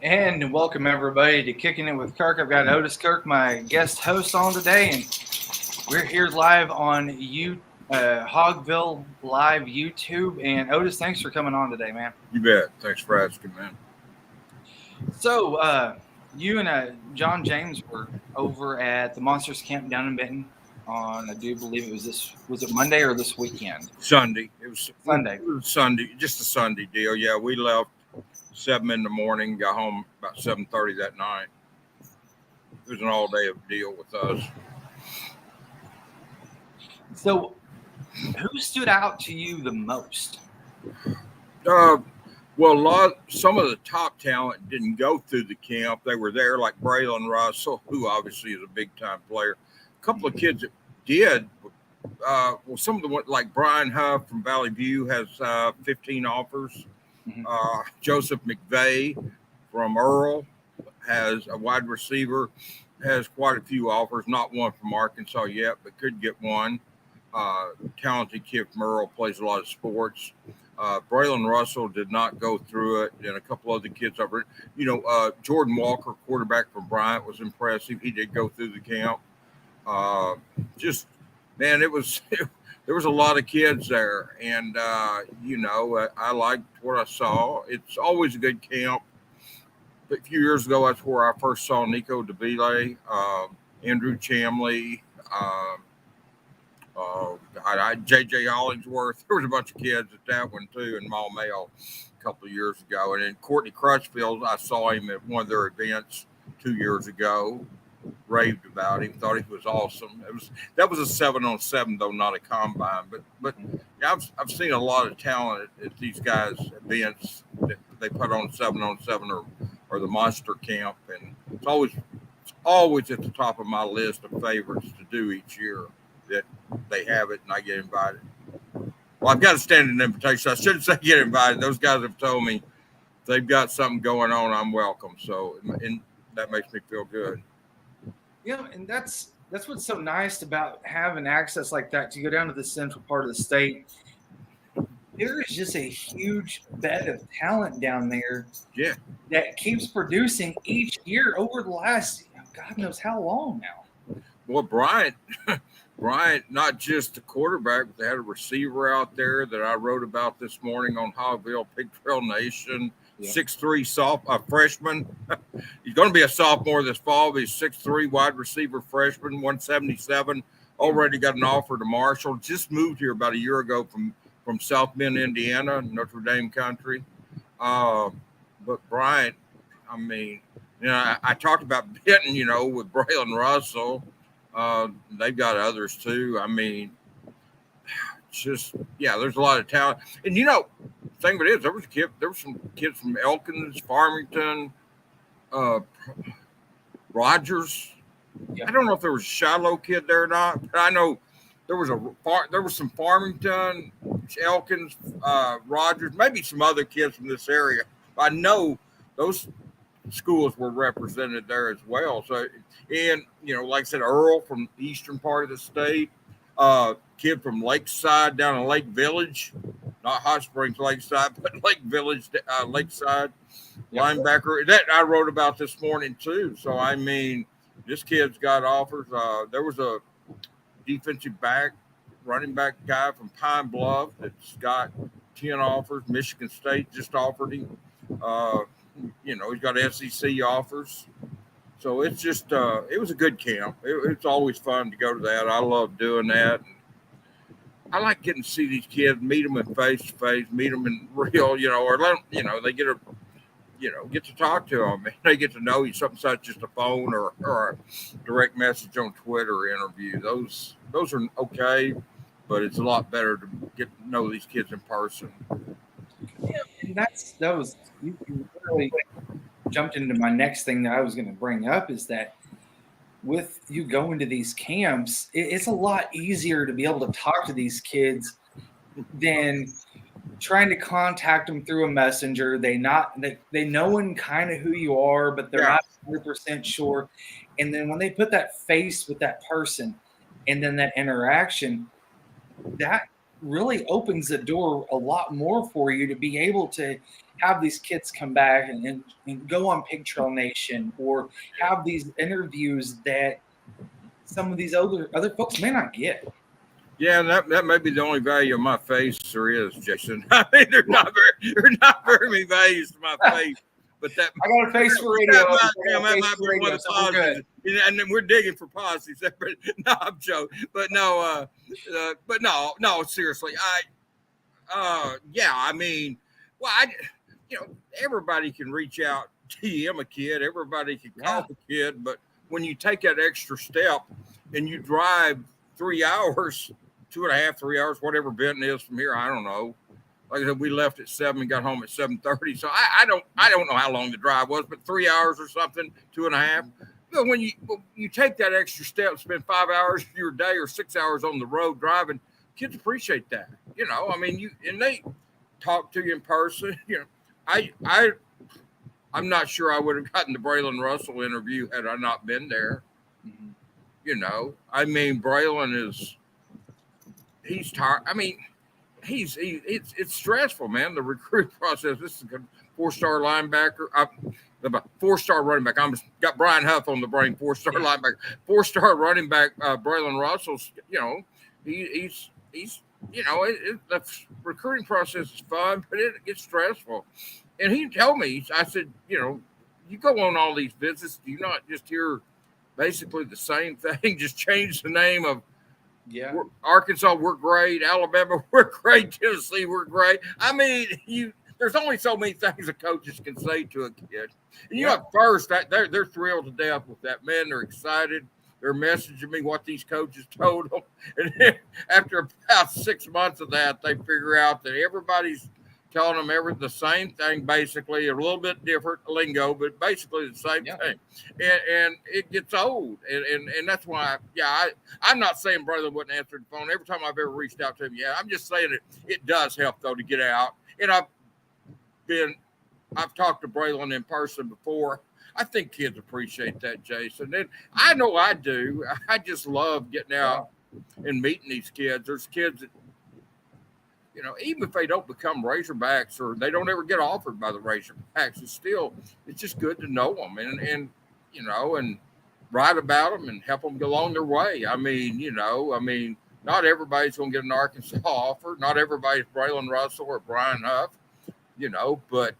And welcome everybody to Kicking It with Kirk. I've got Otis Kirk, my guest host, on today, and we're here live on Hogville Live YouTube. And Otis, thanks for coming on today, man. You bet. Thanks for asking, man. So, you and John James were over at the Monsters Camp down in Benton on, I do believe it was was it Monday or this weekend? Sunday. It was Sunday. It was Sunday, just a Sunday deal. Yeah, we left 7 in the morning, got home about 7:30 that night. It was an all-day deal with us. So, who stood out to you the most? Well, some of the top talent didn't go through the camp. They were there, like Braylon Russell, who obviously is a big-time player. A couple of kids that did. Some of the ones, like Brian Huff from Valley View has 15 offers. Mhm. Joseph McVeigh from Earl has a wide receiver, has quite a few offers. Not one from Arkansas yet, but could get one. Talented kid from Earl, plays a lot of sports. Braylon Russell did not go through it, and a couple other kids over. Jordan Walker, quarterback for Bryant, was impressive. He did go through the camp. Man, it was there was a lot of kids there, and I liked what I saw. It's always a good camp. A few years ago, that's where I first saw Nico DeVille, Andrew Chamley, J.J. Hollingsworth. There was a bunch of kids at that one too in Maumelle a couple of years ago, and then Courtney Crutchfield. I saw him at one of their events 2 years ago. Raved about him, thought he was awesome. That was a 7-on-7 though, not a combine. But yeah, I've seen a lot of talent at these guys' events that they put on 7-on-7 or the Monster Camp, and it's always at the top of my list of favorites to do each year that they have it and I get invited. Well, I've got a standing invitation. I shouldn't say get invited. Those guys have told me if they've got something going on, I'm welcome. So, and that makes me feel good. And that's what's so nice about having access like that to go down to the central part of the state. There is just a huge bed of talent down there. Yeah. That keeps producing each year over the last God knows how long now. Well, Bryant, not just the quarterback, but they had a receiver out there that I wrote about this morning on Hogville Pig Trail Nation. 6'3" freshman. He's going to be a sophomore this fall, but he's 6'3" wide receiver freshman, 177. Already got an offer to Marshall. Just moved here about a year ago from South Bend, Indiana, Notre Dame country. But Bryant, I mean, I talked about Benton, with Braylon Russell. They've got others too. I mean, there's a lot of talent. And thing of it is, there were some kids from Elkins, Farmington, Rogers. Yeah. I don't know if there was a Shiloh kid there or not, but I know there was some Farmington, Elkins, Rogers, maybe some other kids from this area. I know those schools were represented there as well. So, and like I said, Earl from the eastern part of the state, kid from Lakeside down in Lake Village. Not Hot Springs Lakeside, but Lake Village, Lakeside linebacker. That I wrote about this morning too. So I mean, this kid's got offers. There was a defensive back, running back guy from Pine Bluff that's got 10 offers. Michigan State just offered him. He's got SEC offers. So it's just it was a good camp. It's always fun to go to that. I love doing that. I like getting to see these kids, meet them in face to face, meet them in real, or let them, they get to talk to them. They get to know you, something such just a phone or a direct message on Twitter or interview. Those are okay, but it's a lot better to get to know these kids in person. Yeah, and that was you really jumped into my next thing that I was going to bring up is that with you going to these camps, it's a lot easier to be able to talk to these kids than trying to contact them through a messenger. They know kind of who you are, but they're not 100% sure. And then when they put that face with that person and then that interaction, that really opens the door a lot more for you to be able to have these kids come back and go on Pig Trail Nation or have these interviews that some of these other folks may not get. Yeah, that may be the only value of my face there is, Jason. I mean, there's not very many values to my face, but that I got a face for radio. that might be one of the positives. And then we're digging for positives. But no, I'm joking. But no, seriously, yeah, I mean, well, everybody can reach out, DM a kid, everybody can call a kid, but when you take that extra step and you drive 3 hours, 2.5, 3 hours, whatever Benton is from here, I don't know. Like I said, we left at 7 and got home at 7:30. So I don't know how long the drive was, but 3 hours or something, 2.5. But when you take that extra step, spend 5 hours of your day or 6 hours on the road driving, kids appreciate that. I mean, and they talk to you in person. I'm not sure I would have gotten the Braylon Russell interview had I not been there. Mm-hmm. I mean, Braylon he's tired. I mean, it's stressful, man. The recruit process. This is a 4-star linebacker. 4-star running back. I got Brian Huff on the brain. 4-star linebacker. 4-star running back. Braylon Russell's. He's. The recruiting process is fun, but it gets stressful. And he told me, I said, you go on all these visits. Do you not just hear basically the same thing? Just change the name of. Yeah, Arkansas, we're great. Alabama, we're great. Tennessee, we're great. I mean, there's only so many things the coaches can say to a kid. And at first, they're thrilled to death with that. Man, they're excited. They're messaging me what these coaches told them. And then after about 6 months of that, they figure out that everybody's telling them the same thing, basically, a little bit different lingo, but basically the same thing. And it gets old. And that's why, I'm not saying Braylon wouldn't answer the phone. Every time I've ever reached out to him, I'm just saying it does help, though, to get out. And I've talked to Braylon in person before. I think kids appreciate that, Jason. And I know I do. I just love getting out and meeting these kids. There's kids that, even if they don't become Razorbacks or they don't ever get offered by the Razorbacks, it's just good to know them and write about them and help them go along their way. I mean, not everybody's going to get an Arkansas offer. Not everybody's Braylon Russell or Brian Huff, but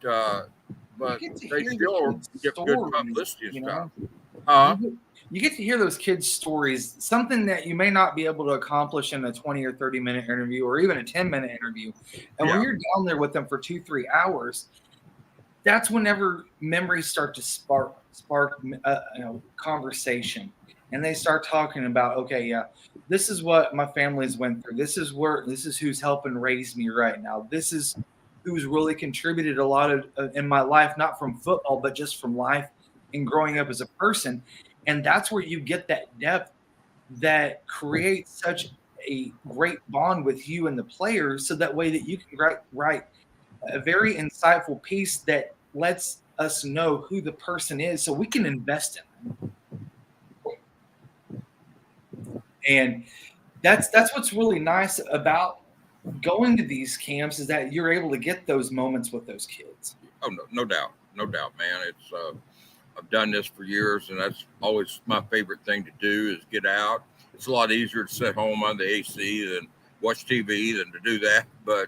they still get good publicity and stuff. You get to hear those kids' stories, something that you may not be able to accomplish in a 20 or 30-minute interview or even a 10-minute interview. And when you're down there with them for 2-3 hours, that's whenever memories start to spark conversation. And they start talking about, this is what my family's went through. This is who's helping raise me right now. This is who's really contributed a lot of in my life, not from football, but just from life and growing up as a person. And that's where you get that depth that creates such a great bond with you and the players, so that way that you can write a very insightful piece that lets us know who the person is so we can invest in them. And that's what's really nice about going to these camps, is that you're able to get those moments with those kids. Oh, no doubt, man. It's I've done this for years, and that's always my favorite thing to do is get out. It's a lot easier to sit home on the AC than watch TV than to do that. But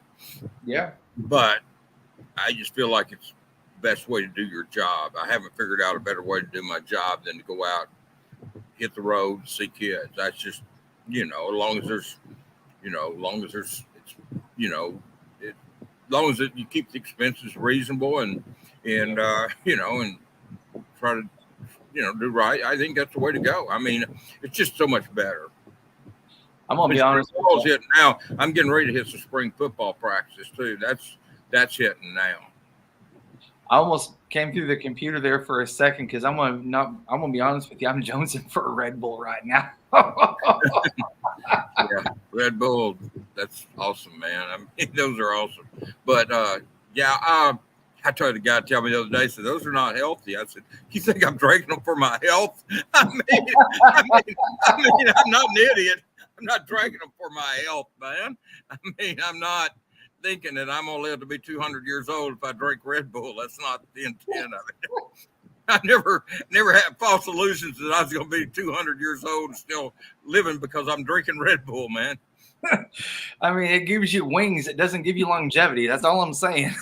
I just feel like it's the best way to do your job. I haven't figured out a better way to do my job than to go out, hit the road, and see kids. That's just, as long as there's, you keep the expenses reasonable and try to, do right. I think that's the way to go. I mean, it's just so much better. I'm gonna be honest. Now I'm getting ready to hit some spring football practices too. That's hitting now. I almost came through the computer there for a second because I'm gonna be honest with you. I'm jonesing for a Red Bull right now. Yeah, Red Bull. That's awesome, man. I mean, those are awesome. But I tried the guy to tell me the other day, said, those are not healthy. I said, you think I'm drinking them for my health? I mean, I'm not an idiot. not drinking them for my health, man. I mean, I'm not thinking that I'm gonna live to be 200 years old if I drink Red Bull. That's not the intent of it. I never had false illusions that I was gonna be 200 years old and still living because I'm drinking Red Bull, man. I mean, it gives you wings. It doesn't give you longevity. That's all I'm saying.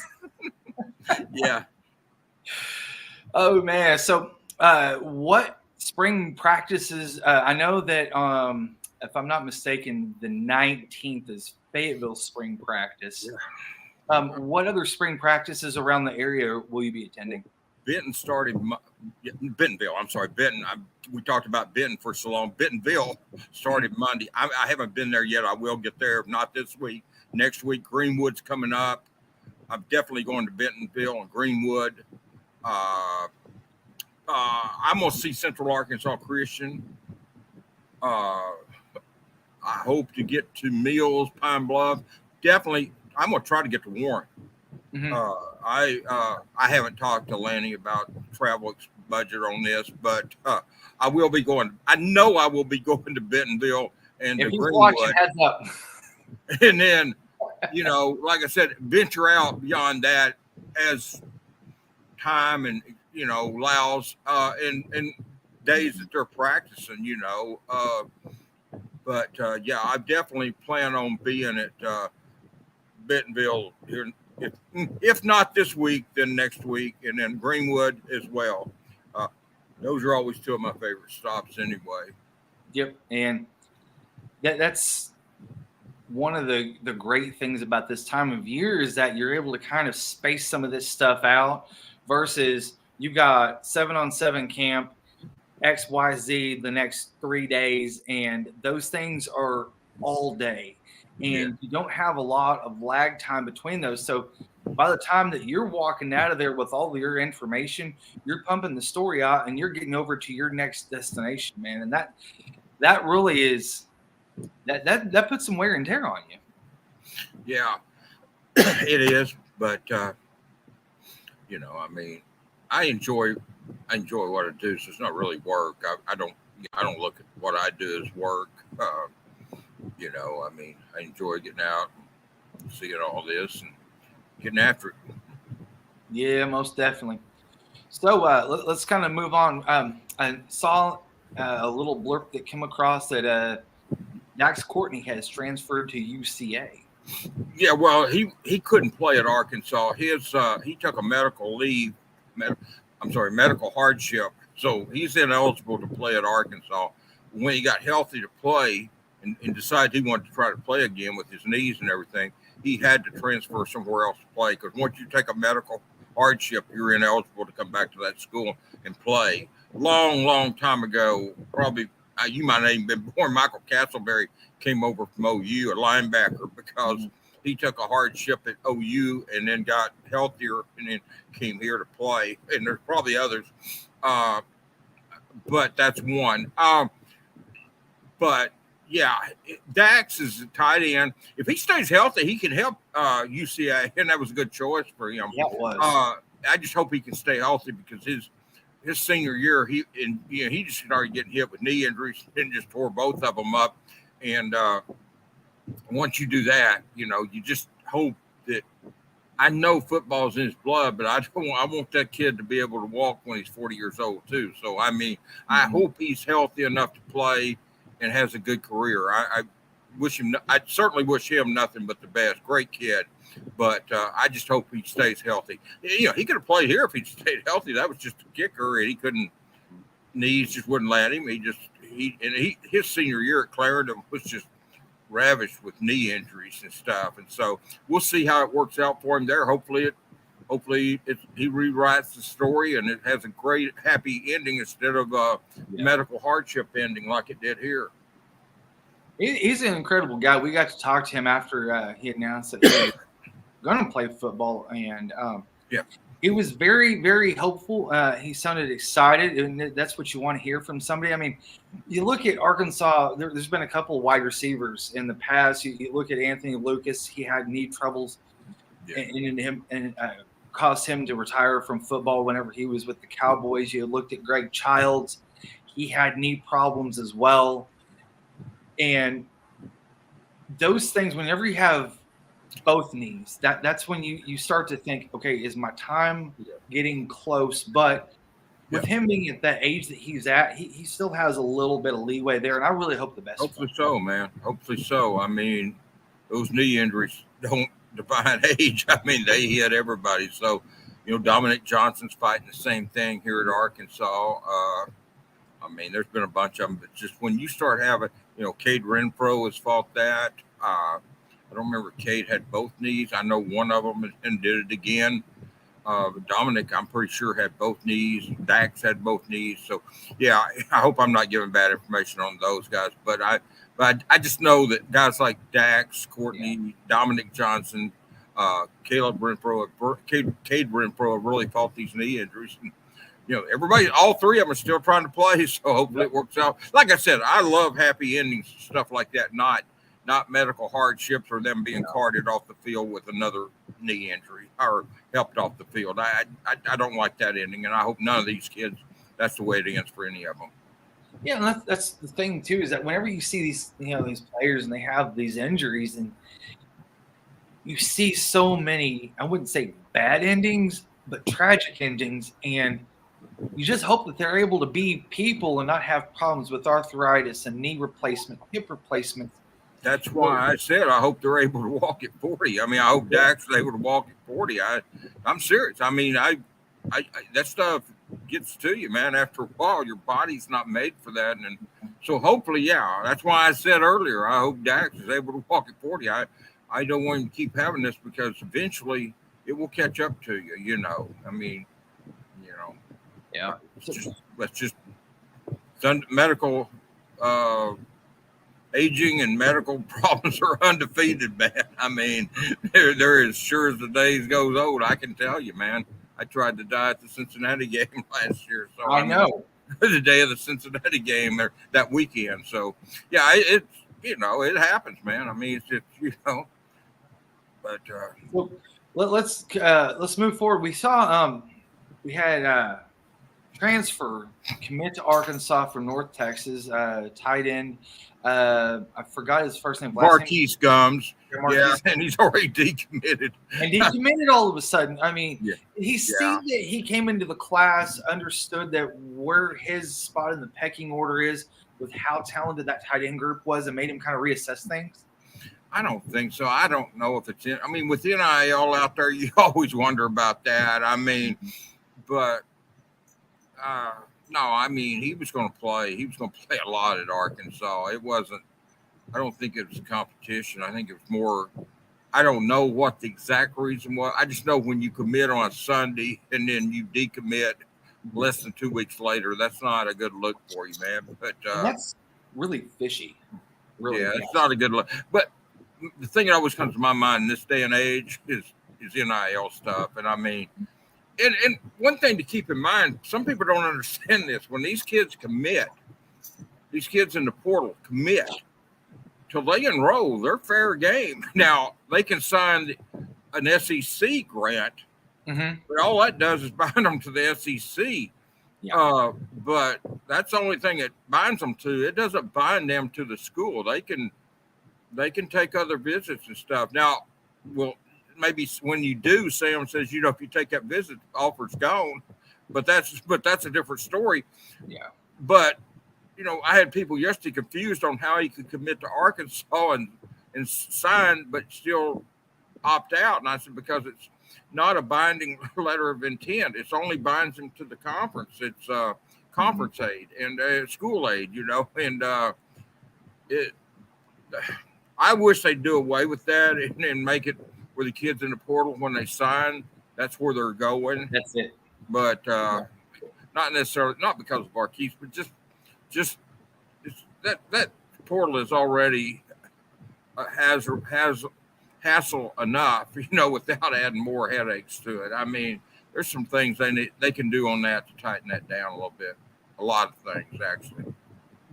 Yeah. Oh man. So, what spring practices? I know that, if I'm not mistaken, the 19th is Fayetteville spring practice. Yeah. What other spring practices around the area will you be attending? Benton started. Bentonville. I'm sorry, Benton. We talked about Benton for so long. Bentonville started Monday. I haven't been there yet. I will get there, if not this week. Next week, Greenwood's coming up. I'm definitely going to Bentonville and Greenwood. I'm going to see Central Arkansas Christian. I hope to get to Mills, Pine Bluff. Definitely, I'm going to try to get to Warren. Mm-hmm. I haven't talked to Lanny about travel budget on this, but I will be going. I know I will be going to Bentonville and if to he's Greenwood, watching, heads up. and then like I said, venture out beyond that as time and allows and days that they're practicing. But I definitely plan on being at Bentonville here. If not this week, then next week, and then Greenwood as well. Those are always two of my favorite stops anyway. Yep. And that's one of the great things about this time of year is that you're able to kind of space some of this stuff out versus you've got 7-on-7 camp, XYZ the next 3 days, and those things are all day. And you don't have a lot of lag time between those. So by the time that you're walking out of there with all your information, you're pumping the story out and you're getting over to your next destination, man. And that really is that puts some wear and tear on you. Yeah, it is. But I mean, I enjoy what I do. So it's not really work. I don't look at what I do as work. I mean, I enjoy getting out and seeing all this and getting after it. Yeah, most definitely. So let's kind of move on. I saw a little blurb that came across that Dax Courtney has transferred to UCA. Yeah, well, he couldn't play at Arkansas. He took a medical hardship, so he's ineligible to play at Arkansas. When he got healthy to play and decided he wanted to try to play again with his knees and everything, he had to transfer somewhere else to play because once you take a medical hardship, you're ineligible to come back to that school and play. Long time ago, probably you might not even been born. Michael Castleberry came over from OU, a linebacker, because he took a hardship at OU and then got healthier and then came here to play. And there's probably others, but that's one. But yeah, Dax is a tight end. If he stays healthy, he can help UCA, and that was a good choice for him. Yeah, it was. I just hope he can stay healthy because his senior year, he just started getting hit with knee injuries and just tore both of them up. And once you do that, you just hope that. I know football's in his blood, but I want that kid to be able to walk when he's 40 years old too. So I mean, I hope he's healthy enough to play and has a good career. I certainly wish him nothing but the best. Great kid, but I just hope he stays healthy. He could have played here if he stayed healthy. That was just a kicker, and he couldn't. Knees just wouldn't let him. His senior year at Clarendon was just ravished with knee injuries and stuff, and so we'll see how it works out for him there. Hopefully he rewrites the story and it has a great happy ending instead of a medical hardship ending like it did here. He's an incredible guy. We got to talk to him after he announced that he was going to play football, and he was very, very hopeful. He sounded excited, and that's what you want to hear from somebody. I mean, you look at Arkansas, there's been a couple of wide receivers in the past. You look at Anthony Lucas, he had knee troubles and caused him to retire from football whenever he was with the Cowboys. You looked at Greg Childs, he had knee problems as well. And those things, whenever you have both knees, that's when you start to think, okay, is my time getting close? But with him being at that age that he's at, he still has a little bit of leeway there, and I really hope the best for Hopefully him. so, man. Hopefully so. I mean, those knee injuries don't define age. I mean, they hit everybody. So, Dominic Johnson's fighting the same thing here at Arkansas. I mean, there's been a bunch of them, but just when you start having, Cade Renfro has fought that. I don't remember if Cade had both knees. I know one of them and did it again. Dominic, I'm pretty sure, had both knees. Dax had both knees. So, yeah, I hope I'm not giving bad information on those guys. But I just know that guys like Dax, Courtney, Dominic Johnson, Cade Renfro have really fought these knee injuries. And, everybody, all three of them are still trying to play. So hopefully it works out. Like I said, I love happy endings, stuff like that, not medical hardships or them being carted off the field with another knee injury or helped off the field. I don't like that ending, and I hope none of these kids, that's the way it ends for any of them. Yeah, and that's the thing too, is that whenever you see these, these players and they have these injuries, and you see so many, I wouldn't say bad endings, but tragic endings, and you just hope that they're able to be people and not have problems with arthritis and knee replacement, hip replacements. That's why I said I hope they're able to walk at 40. I mean, I hope Dax is able to walk at 40. I'm serious. I mean, I that stuff gets to you, man. After a while, your body's not made for that, and so hopefully, yeah. That's why I said earlier, I hope Dax is able to walk at 40. I don't want him to keep having this because eventually it will catch up to you. I mean, yeah. Let's just medical. Aging and medical problems are undefeated, man. I mean, they're as sure as the days goes old. I can tell you, man. I tried to die at the Cincinnati game last year, so I know the day of the Cincinnati game or that weekend. So, yeah, it happens, man. I mean, it's just but well, let's move forward. We saw we had transfer commit to Arkansas from North Texas, tight end. I forgot his first name. Marquise Gums. Yeah, and he's already decommitted. And decommitted all of a sudden. I mean, he seen that he came into the class, understood that where his spot in the pecking order is with how talented that tight end group was, and made him kind of reassess things. I don't think so. I don't know if it's I mean, with NIL out there, you always wonder about that. I mean, but no, I mean, he was going to play. He was going to play a lot at Arkansas. It wasn't. I don't think it was a competition. I think it was more. I don't know what the exact reason was. I just know when you commit on a Sunday and then you decommit less than 2 weeks later, that's not a good look for you, man. But that's really fishy. Really, it's not a good look. But the thing that always comes to my mind in this day and age is NIL stuff, and I mean. And one thing to keep in mind, some people don't understand this. When these kids commit, these kids in the portal commit, till they enroll, they're fair game. Now, they can sign an SEC grant, but all that does is bind them to the SEC. Yeah. But that's the only thing it binds them to. It doesn't bind them to the school. They can take other visits and stuff. Now, maybe when you do, Sam says, if you take that visit, offer's gone. But that's a different story. Yeah. But I had people yesterday confused on how he could commit to Arkansas and sign, but still opt out. And I said, because it's not a binding letter of intent. It only binds him to the conference. It's conference aid and school aid, and I wish they'd do away with that and make it where the kids in the portal, when they sign, that's where they're going. That's it. But not necessarily, not because of Marquise, but just that portal is already has hassle enough, without adding more headaches to it. I mean, there's some things they can do on that to tighten that down a little bit. A lot of things, actually.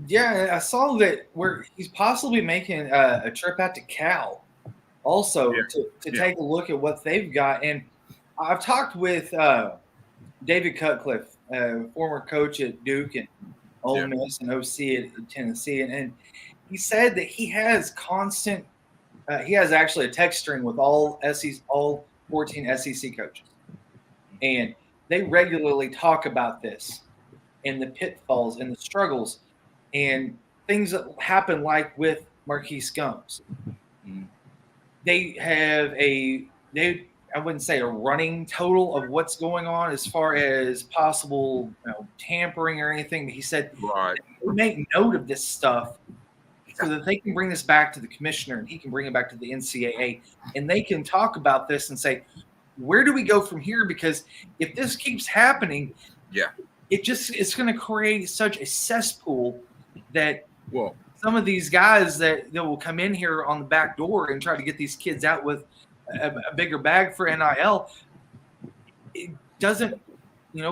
Yeah, I saw that where he's possibly making a trip out to Cal also to take a look at what they've got. And I've talked with David Cutcliffe, former coach at Duke and Ole Miss and OC at Tennessee, and he said that he has constant he has actually a text string with all 14 SEC coaches, and they regularly talk about this and the pitfalls and the struggles and things that happen, like with Marquise Gums. They have I wouldn't say a running total of what's going on as far as possible tampering or anything. But he said they make note of this stuff so that they can bring this back to the commissioner and he can bring it back to the NCAA, and they can talk about this and say, where do we go from here? Because if this keeps happening, it's going to create such a cesspool that some of these guys that will come in here on the back door and try to get these kids out with a bigger bag for NIL, it doesn't,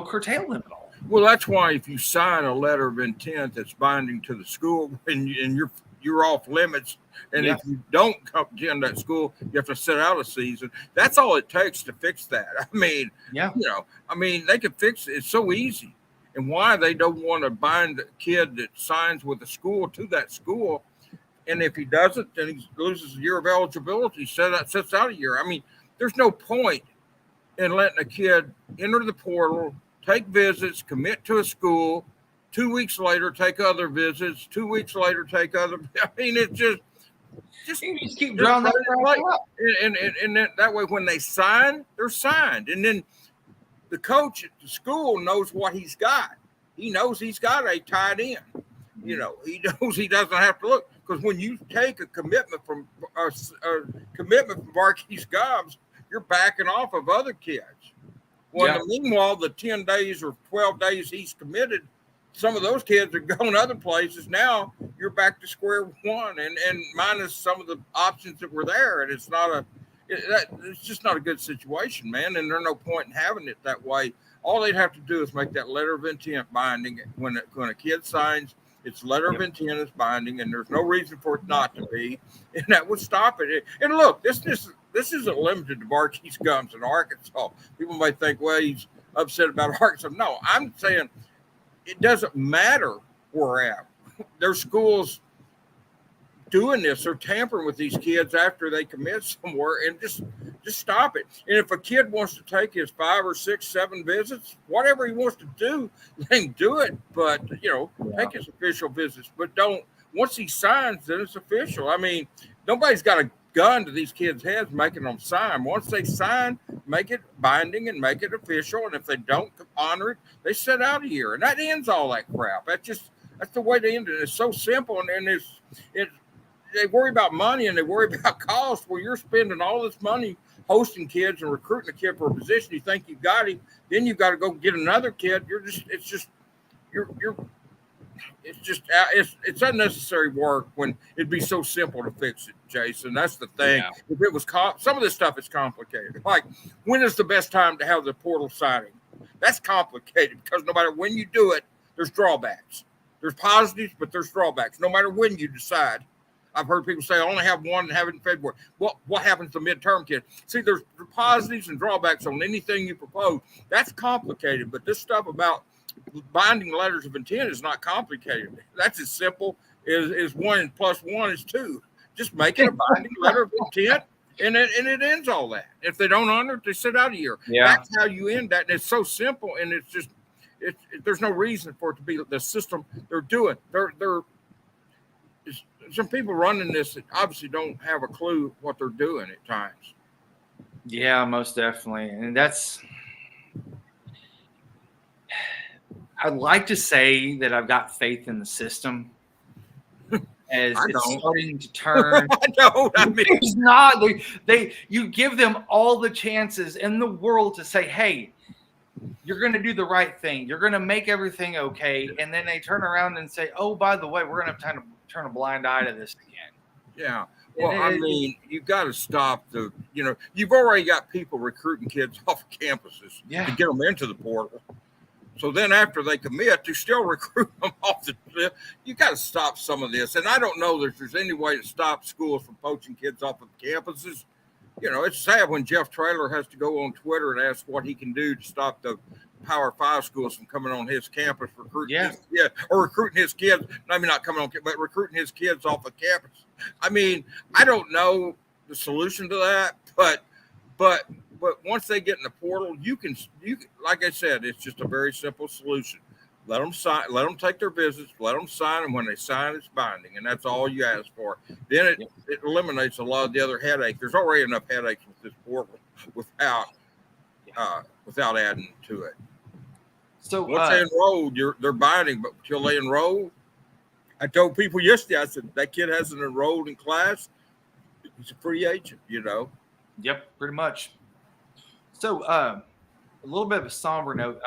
curtail them at all. Well, that's why if you sign a letter of intent that's binding to the school and you're off limits, and if you don't come attend that school, you have to sit out a season. That's all it takes to fix that. I mean, they could fix it. It's so easy. And why they don't want to bind a kid that signs with a school to that school. And if he doesn't, then he loses a year of eligibility, sits out a year. I mean, there's no point in letting a kid enter the portal, take visits, commit to a school, 2 weeks later take other visits, 2 weeks later take other. I mean, it's just keep drawing that up. And that way, when they sign, they're signed. And then the coach at the school knows what he's got. He knows he's got a tight end. He knows he doesn't have to look, because when you take a commitment from Marquise Gums, you're backing off of other kids. Well, meanwhile, the 10 days or 12 days he's committed, some of those kids are going other places. Now you're back to square one, and minus some of the options that were there, and it's just not a good situation, man. And there's no point in having it that way. All they'd have to do is make that letter of intent binding. When a kid signs, its letter of intent is binding, and there's no reason for it not to be, and that would stop it. And look, this isn't limited to Marquise Gums in Arkansas. People may think, well, he's upset about Arkansas. No, I'm saying it doesn't matter where we're at. There's schools doing this or tampering with these kids after they commit somewhere, and just stop it. And if a kid wants to take his 5 or 6, 7 visits, whatever he wants to do, let him do it. But take his official visits. But don't, once he signs, then it's official. I mean, nobody's got a gun to these kids' heads making them sign. Once they sign, make it binding and make it official. And if they don't honor it, they sit out a year, and that ends all that crap. That's the way to end it. It's so simple, and they worry about money and they worry about cost. Well, you're spending all this money hosting kids and recruiting a kid for a position. You think you've got him, then you've got to go get another kid. It's unnecessary work when it'd be so simple to fix it, Jason. That's the thing. Yeah. If it was some of this stuff is complicated. Like, when is the best time to have the portal signing? That's complicated, because no matter when you do it, there's drawbacks. There's positives, but there's drawbacks. No matter when you decide. I've heard people say, I only have one and have it in February. Well, what happens to midterm kids? See, there's positives and drawbacks on anything you propose. That's complicated, but this stuff about binding letters of intent is not complicated. That's as simple as 1 + 1 is 2. Just make it a binding letter of intent, and it ends all that. If they don't honor it, they sit out a year. Yeah. That's how you end that. And it's so simple, and there's no reason for it to be the system they're doing. Some people running this that obviously don't have a clue what they're doing at times. Yeah, most definitely. And I'd like to say that I've got faith in the system as it's starting to turn. I don't. I mean, it's not. You give them all the chances in the world to say, hey, you're going to do the right thing. You're going to make everything okay. And then they turn around and say, oh, by the way, we're going to have time to turn a blind eye to this again. Yeah. Well, I mean, you've got to stop you've already got people recruiting kids off of campuses to get them into the portal. So then after they commit, to still recruit them off the – you got to stop some of this. And I don't know that there's any way to stop schools from poaching kids off of campuses. It's sad when Jeff Traylor has to go on Twitter and ask what he can do to stop the Power 5 schools from coming on his campus, recruiting his kids. Maybe not coming on, but recruiting his kids off of campus. I mean, I don't know the solution to that, but once they get in the portal, you can like I said, it's just a very simple solution. Let them sign. Let them take their visits. Let them sign, and when they sign, it's binding, and that's all you ask for. Then it eliminates a lot of the other headache. There's already enough headaches with this portal without adding to it. So once they enroll, they're binding, but until they enroll, I told people yesterday, I said that kid hasn't enrolled in class. He's a free agent, Yep, pretty much. So a little bit of a somber note.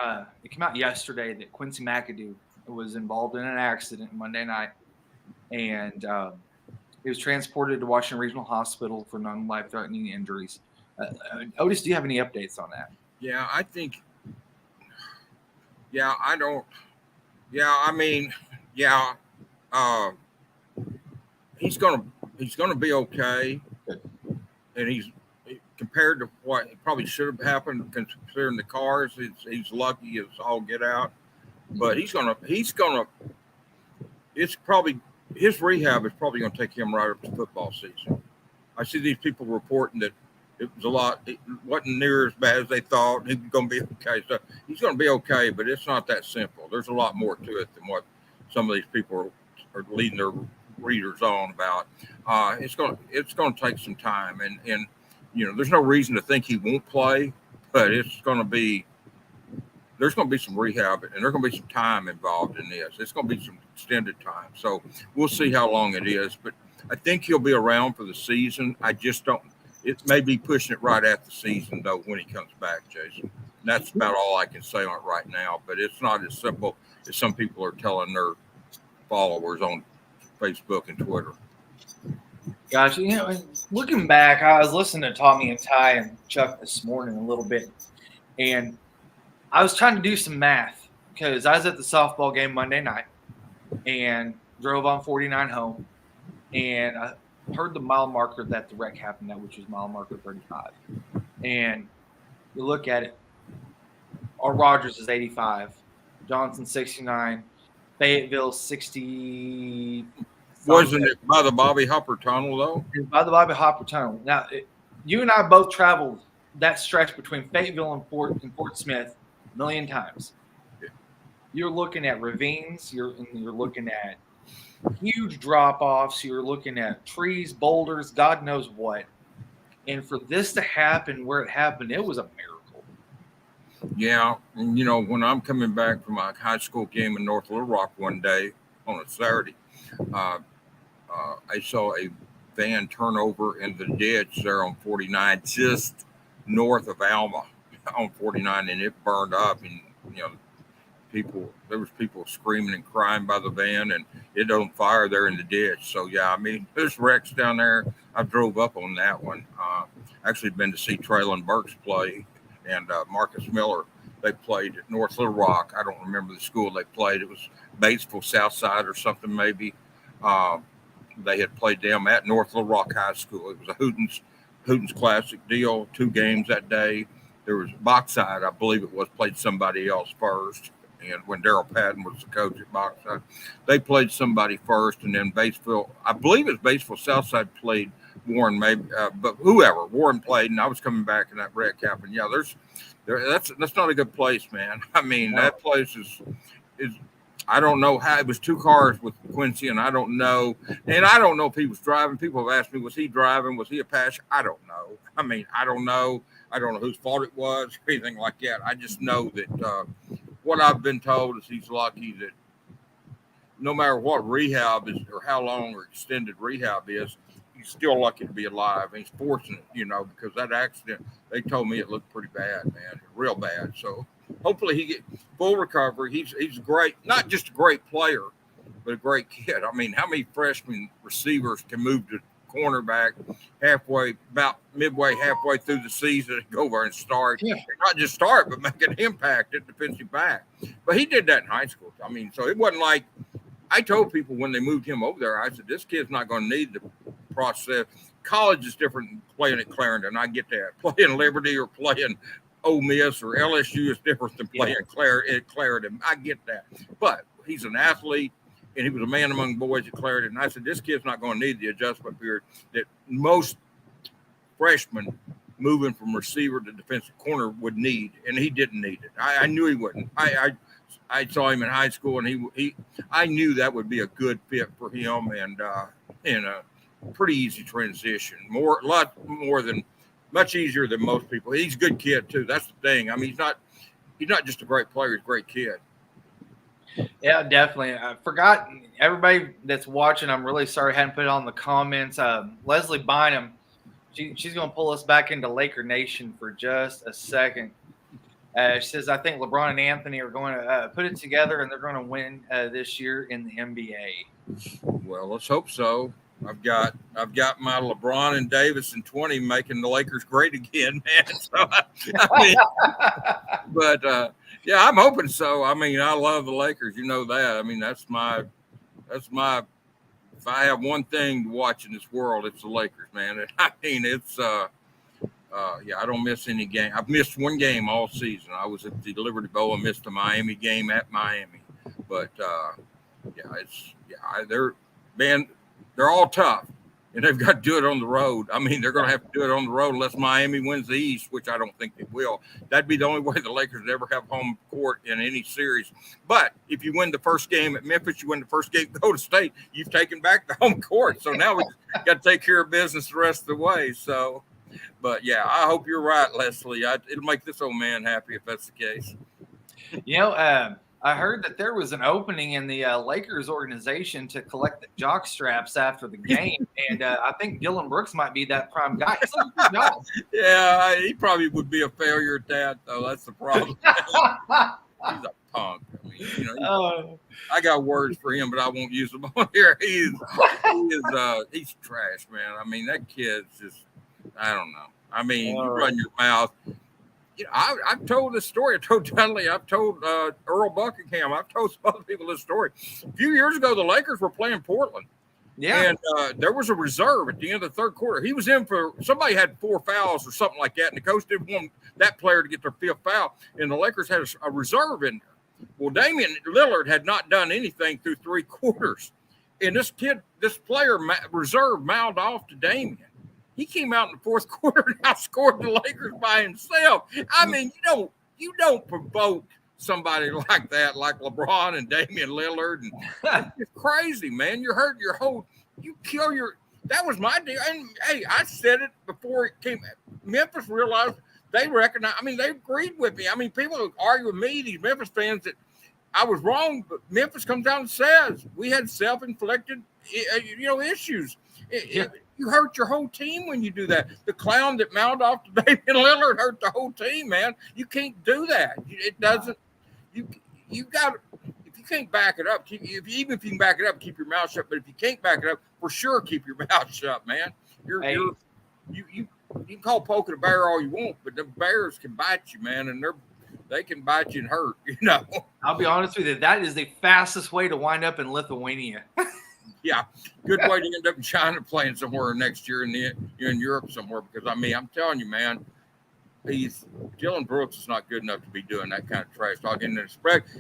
It came out yesterday that Quincy McAdoo was involved in an accident Monday night, and he was transported to Washington Regional Hospital for non-life-threatening injuries. Otis, do you have any updates on that? Yeah, I think. Yeah, I don't. Yeah, I mean, yeah. He's gonna be okay, and he's compared to what probably should have happened considering the cars. He's lucky as all get out, but he's gonna. It's probably his rehab is probably gonna take him right up to football season. I see these people reporting that it was a lot. It wasn't near as bad as they thought. He's gonna be okay. So he's gonna be okay, but it's not that simple. There's a lot more to it than what some of these people are leading their readers on about. It's gonna take some time, and there's no reason to think he won't play, but there's gonna be some rehab, and there's gonna be some time involved in this. It's gonna be some extended time, so we'll see how long it is. But I think he'll be around for the season. I just don't. It may be pushing it right at the season though when he comes back, Jason. And that's about all I can say on it right now. But it's not as simple as some people are telling their followers on Facebook and Twitter. Gotcha. Looking back, I was listening to Tommy and Ty and Chuck this morning a little bit, and I was trying to do some math because I was at the softball game Monday night and drove on 49 home, and I heard the mile marker that the wreck happened at, which was mile marker 35. And you look at it, our Rogers is 85, Johnson 69, Fayetteville 60. Wasn't it by the Bobby Hopper Tunnel, though? By the Bobby Hopper Tunnel. Now, you and I both traveled that stretch between Fayetteville and Fort Smith a million times. Yeah. You're looking at ravines. You're looking at huge drop-offs. You're looking at trees, boulders, God knows what. And for this to happen where it happened, it was a miracle. Yeah. And, when I'm coming back from a high school game in North Little Rock one day on a Saturday, I saw a van turn over in the ditch there on 49, just north of Alma on 49, and it burned up. And there was people screaming and crying by the van, and it on fire there in the ditch. So yeah, I mean, there's wrecks down there. I drove up on that one. Actually been to see Traylon Burks play, and Marcus Miller. They played at North Little Rock. I don't remember the school they played. It was Batesville Southside or something maybe. They had played them at North Little Rock High School. It was a Hootens Classic deal, 2 games that day. There was Boxside, I believe it was, played somebody else first. And when Darrell Patton was the coach at Boxside, they played somebody first, and then Batesville, I believe it was Batesville Southside played Warren, maybe, but whoever Warren played, and I was coming back, and that wreck happened. Yeah, that's not a good place, man. I mean, that place is. I don't know how it was 2 cars with Quincy, and I don't know if he was driving. People have asked me, was he driving? Was he a passenger? I don't know. I mean, I don't know whose fault it was or anything like that. I just know that what I've been told is he's lucky that no matter what rehab is or how long or extended rehab is, he's still lucky to be alive. And he's fortunate, because that accident, they told me it looked pretty bad, man, real bad. So hopefully he get full recovery. He's great, not just a great player, but a great kid. I mean, how many freshman receivers can move to cornerback halfway through the season and go over and start? Yeah. Not just start, but make an impact at defensive back. But he did that in high school. I mean, so it wasn't like I told people when they moved him over there, I said, this kid's not going to need the process. College is different than playing at Clarendon. I get that. Playing Liberty or playing Ole Miss or LSU is different than playing at Clarendon. I get that. But he's an athlete, and he was a man among boys at Clarendon. And I said, this kid's not going to need the adjustment period that most freshman moving from receiver to defensive corner would need, and he didn't need it. I knew he wouldn't. I saw him in high school, and I knew that would be a good fit for him, and a pretty easy transition. Much easier than most people. He's a good kid too. That's the thing. I mean, he's not just a great player; he's a great kid. Yeah, definitely. I forgot everybody that's watching. I'm really sorry I hadn't put it on the comments. Leslie Bynum. She's going to pull us back into Laker Nation for just a second. She says, I think LeBron and Anthony are going to put it together, and they're going to win this year in the NBA. Well, let's hope so. I've got my LeBron and Davis and 20 making the Lakers great again, man. So, yeah, I'm hoping so. I mean, I love the Lakers. You know that. I mean, that's my. If I have one thing to watch in this world, it's the Lakers, man. I mean, it's I don't miss any game. I've missed one game all season. I was at the Liberty Bowl and missed a Miami game at Miami, but they're all tough, and they've got to do it on the road. I mean, they're going to have to do it on the road unless Miami wins the East, which I don't think they will. That'd be the only way the Lakers would ever have home court in any series. But if you win the first game at Memphis, you win the first game at Golden State, you've taken back the home court. So now we got to take care of business the rest of the way. So, but yeah, I hope you're right, Leslie. It'll make this old man happy if that's the case. You know, I heard that there was an opening in the Lakers organization to collect the jock straps after the game, and I think Dylan Brooks might be that prime guy. Yeah, he probably would be a failure at that, though. That's the problem. He's a punk. I mean, you know, I got words for him, but I won't use them on here. He's trash, man. I mean, that kid's just, I don't know. I mean, you run your mouth. You know, I've told this story. I told Dudley. I've told Earl Buckingham. I've told some other people this story. A few years ago, the Lakers were playing Portland. Yeah. And there was a reserve at the end of the third quarter. He was in for – somebody had 4 fouls or something like that, and the coach didn't want that player to get their 5th foul, and the Lakers had a reserve in there. Well, Damian Lillard had not done anything through 3 quarters, and this player reserve mouthed off to Damian. He came out in the 4th quarter and outscored the Lakers by himself. I mean, you don't provoke somebody like that, like LeBron and Damian Lillard. And it's crazy, man. You hurt your whole – you kill your – that was my deal. And, hey, I said it before it came – Memphis realized they recognized – I mean, they agreed with me. I mean, people argue with me, these Memphis fans, that I was wrong, but Memphis comes out and says we had self-inflicted, issues. You hurt your whole team when you do that. The clown that mouthed off to Damian Lillard hurt the whole team, man. You can't do that. It doesn't. You got. If you can't back it up, even if you can back it up, keep your mouth shut. But if you can't back it up, for sure, keep your mouth shut, man. You can call poking a bear all you want, but the bears can bite you, man, and they can bite you and hurt. You know. I'll be honest with you. That is the fastest way to wind up in Lithuania. Yeah, good way to end up in China playing somewhere next year in Europe somewhere. Because I mean, I'm telling you, man, Dylan Brooks is not good enough to be doing that kind of trash talking.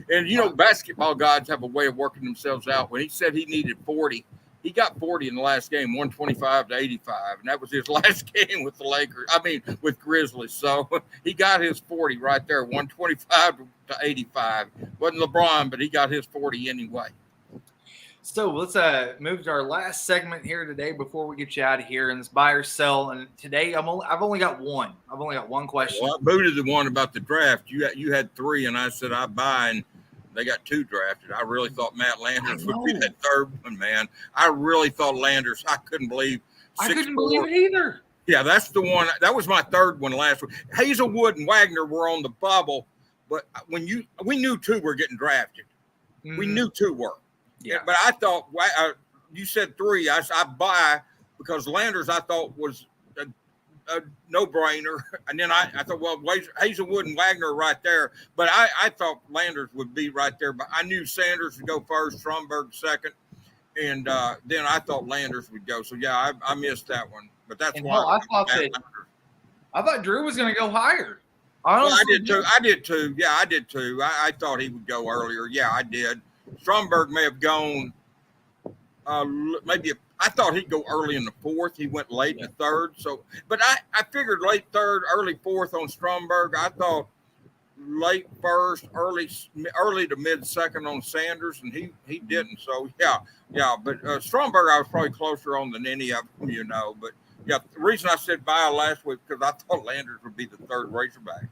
And basketball gods have a way of working themselves out. When he said he needed 40, he got 40 in the last game, 125 to 85, and that was his last game with the Lakers. I mean, with Grizzlies. So he got his 40 right there, 125 to 85. Wasn't LeBron, but he got his 40 anyway. So let's move to our last segment here today before we get you out of here, and it's buy or sell. And today I've only got one. I've only got one question. Well, I booted the one about the draft. You had 3, and I said I buy, and they got 2 drafted. I really thought Matt Landers would be that 3rd one, man. I really thought Landers. I couldn't believe. I couldn't believe it either. Yeah, that's the one. That was my 3rd one last week. Hazelwood and Wagner were on the bubble, but we knew 2 were getting drafted. Mm-hmm. We knew 2 were. Yeah, but I thought you said 3. I buy because Landers I thought was a no-brainer, and then I thought, well, Hazelwood and Wagner are right there, but I thought Landers would be right there. But I knew Sanders would go first, Stromberg second, and then I thought Landers would go. So yeah, I missed that one, but that's why I thought Drew was going to go higher. Well, I did too. Yeah, I did too. I thought he would go earlier. Yeah, I did. Stromberg may have gone maybe I thought he'd go early in the fourth. He went late in the third. So, but I figured late third, early fourth on Stromberg. I thought late first, early to mid second on Sanders, and he didn't. So yeah. But Stromberg, I was probably closer on than any of them, But yeah, the reason I said bye last week because I thought Landers would be the third Razorback.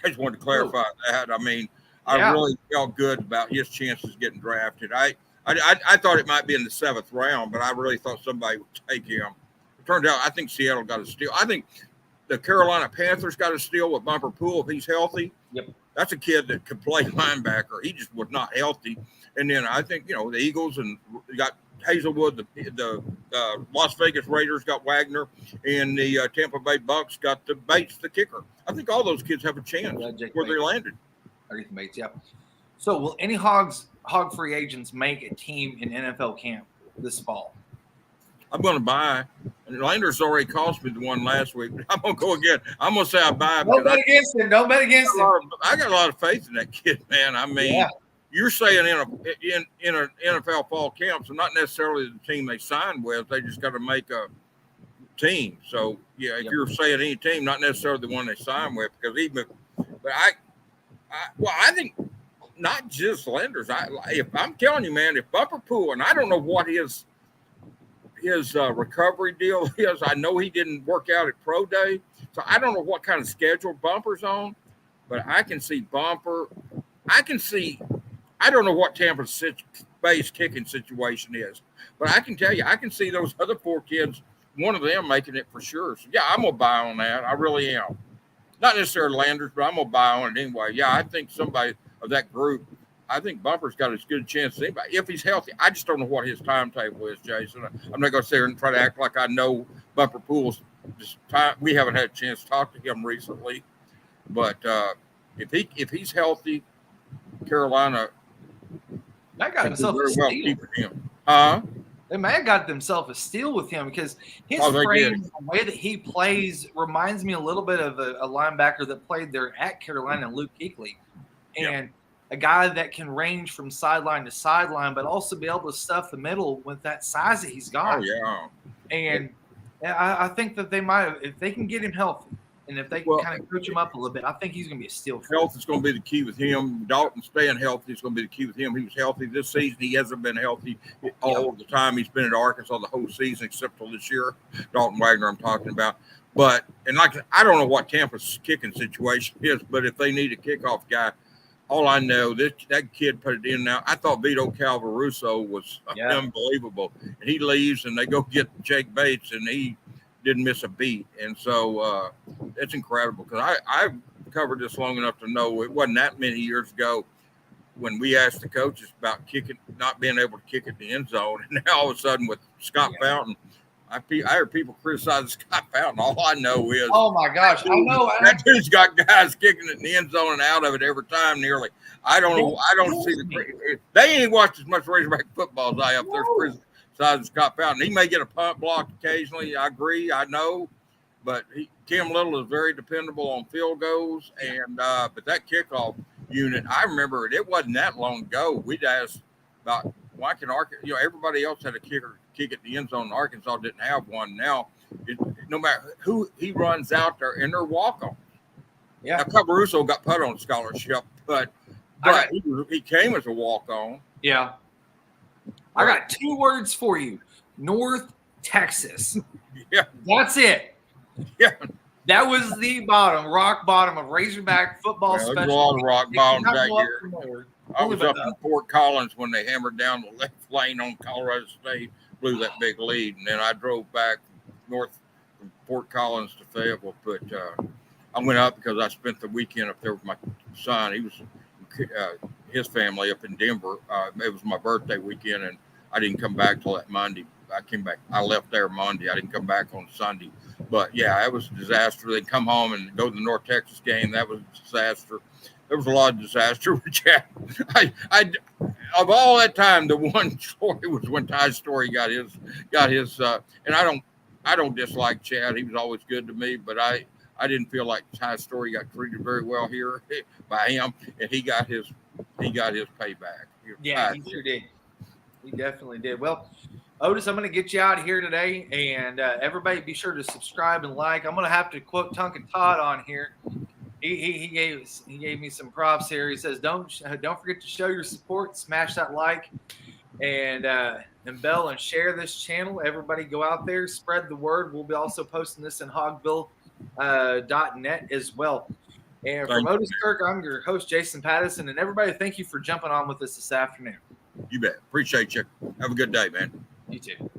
I just wanted to clarify that. I mean, I really felt good about his chances getting drafted. I thought it might be in the 7th round, but I really thought somebody would take him. It turned out I think Seattle got a steal. I think the Carolina Panthers got a steal with Bumper Pool if he's healthy. Yep. That's a kid that could play linebacker. He just was not healthy. And then I think, the Eagles and got Hazelwood, the Las Vegas Raiders got Wagner, and the Tampa Bay Bucks got the Bates, the kicker. I think all those kids have a chance where they landed. Ethan Bates, yeah. So will any hog free agents make a team in NFL camp this fall? I'm going to buy. And Landers already cost me the one last week. But I'm going to go again. I'm going to say I buy. Don't bet against him. Don't bet against him. I got a lot of faith in that kid, man. I mean, you're saying in an NFL fall camp, so not necessarily the team they signed with. They just got to make a team. So, if you're saying any team, not necessarily the one they signed with, because I think not just Landers. If I'm telling you, man, if Bumper Pool, and I don't know what his recovery deal is. I know he didn't work out at Pro Day, so I don't know what kind of schedule Bumper's on, but I can see Bumper. I don't know what Tampa's Bay's kicking situation is, but I can tell you, I can see those other 4 kids, one of them making it for sure. So, yeah, I'm going to buy on that. I really am. Not necessarily Landers, but I'm going to buy on it anyway. Yeah, I think somebody of that group, I think Bumper's got as good a chance as anybody if he's healthy. I just don't know what his timetable is, Jason. I'm not going to sit here and try to act like I know Bumper Pool's time. We haven't had a chance to talk to him recently, but if he's healthy, Carolina, that got himself a steal. They may have got themselves a steal with him because his frame, the way that he plays, reminds me a little bit of a linebacker that played there at Carolina, Luke Kuechly, and a guy that can range from sideline to sideline, but also be able to stuff the middle with that size that he's got. Oh, yeah. And I think that they might, if they can get him healthy, and if they can kind of coach him up a little bit, I think he's going to be a steal. Health is going to be the key with him. Dalton staying healthy is going to be the key with him. He was healthy this season. He hasn't been healthy all the time. He's been at Arkansas the whole season except for this year. Dalton Wagner I'm talking about. But, I don't know what Tampa's kicking situation is, but if they need a kickoff guy, all I know, that kid put it in now. I thought Vito Calvaruso was unbelievable. And he leaves, and they go get Jake Bates, and he didn't miss a beat. And so it's incredible because I've covered this long enough to know it wasn't that many years ago when we asked the coaches about not being able to kick at the end zone. And now all of a sudden with Scott Fountain, I heard people criticize Scott Fountain. All I know is, oh my gosh, I know that dude's got guys kicking it in the end zone and out of it every time nearly. I don't know. I don't see they ain't watched as much Razorback football as I have. There's criticizing Scott Fountain. He may get a punt blocked occasionally. I agree. I know, but Tim Little is very dependable on field goals. And but that kickoff unit, I remember it wasn't that long ago. We'd asked about why can Arkansas, everybody else had a kicker kick at the end zone. Arkansas didn't have one. Now, no matter who he runs out there, and they're walk-on. Yeah. Now, Caruso got put on scholarship, but he came as a walk-on. Yeah. I got 2 words for you. North Texas. Yeah. That's it. Yeah. That was the rock bottom of Razorback football special. There's a lot of rock bottoms that year. I was up in Fort Collins when they hammered down the left lane on Colorado State, blew that big lead, and then I drove back north from Fort Collins to Fayetteville. But I went up because I spent the weekend up there with my son. He was his family up in Denver. It was my birthday weekend, and I didn't come back till that Monday. I came back. I left there Monday. I didn't come back on Sunday. But yeah, it was a disaster. They come home and go to the North Texas game. That was a disaster. There was a lot of disaster with Chad. Of all that time, the one story was when Ty Story got his. And I don't dislike Chad. He was always good to me, but I didn't feel like Ty Story got treated very well here by him, and he got his payback. Yeah, he sure did. He definitely did. Well, Otis, I'm going to get you out of here today, and everybody be sure to subscribe and like. I'm going to have to quote Tonkin Todd on here. He gave me some props here. He says, don't forget to show your support, smash that like, and bell and share this channel. Everybody go out there, spread the word. We'll be also posting this in hogville.net as well. And from Otis Kirk, I'm your host, Jason Pattison. And everybody, thank you for jumping on with us this afternoon. You bet. Appreciate you. Have a good day, man. You too.